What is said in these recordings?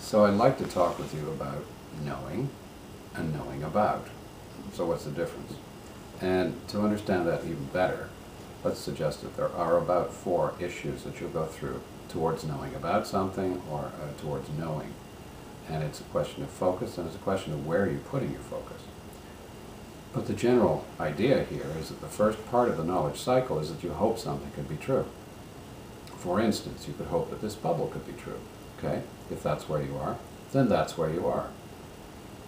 So I'd like to talk with you about knowing and knowing about. So what's the difference? And to understand that even better, let's suggest that there are about 4 issues that you'll go through towards knowing about something or towards knowing. And it's a question of focus, and it's a question of where you're putting your focus. But the general idea here is that the first part of the knowledge cycle is that you hope something could be true. For instance, you could hope that this bubble could be true. Okay? If that's where you are, then that's where you are.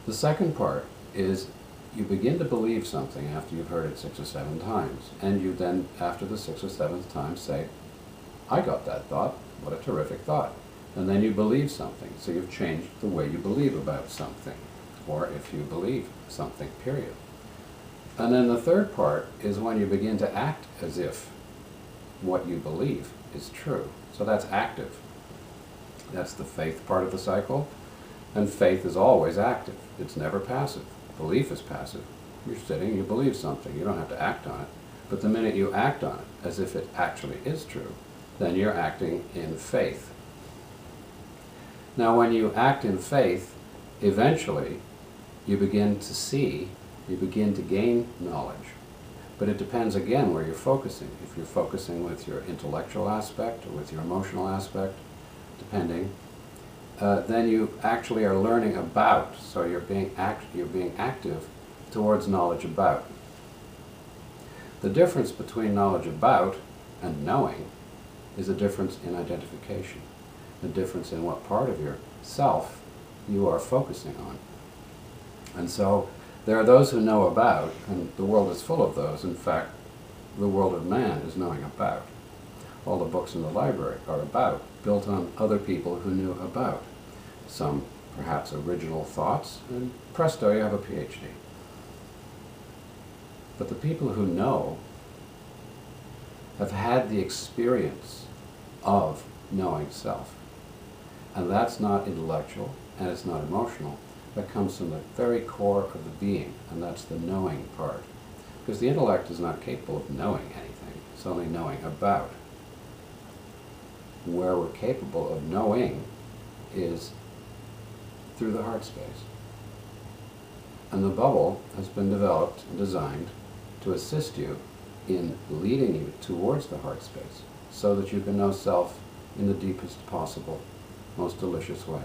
The second part is you begin to believe something after you've heard it 6 or 7 times, and you then, after the 6th or 7th time, say, I got that thought, what a terrific thought. And then you believe something, so you've changed the way you believe about something, or if you believe something, period. And then the third part is when you begin to act as if what you believe is true. So that's active. That's the faith part of the cycle, and faith is always active. It's never passive. Belief is passive. You're sitting, you believe something, you don't have to act on it. But the minute you act on it, as if it actually is true, then you're acting in faith. Now when you act in faith, eventually you begin to see, you begin to gain knowledge. But it depends again where you're focusing. If you're focusing with your intellectual aspect or with your emotional aspect, depending, then you actually are learning about, so you're being active towards knowledge about. The difference between knowledge about and knowing is a difference in identification, the difference in what part of yourself you are focusing on. And so there are those who know about, and the world is full of those. In fact, the world of man is knowing about. All the books in the library are about, built on other people who knew about. Some perhaps original thoughts, and presto, you have a PhD. But the people who know have had the experience of knowing self. And that's not intellectual, and it's not emotional. That comes from the very core of the being, and that's the knowing part. Because the intellect is not capable of knowing anything, it's only knowing about. Where we're capable of knowing is through the heart space. And the bubble has been developed and designed to assist you in leading you towards the heart space so that you can know self in the deepest possible, most delicious way.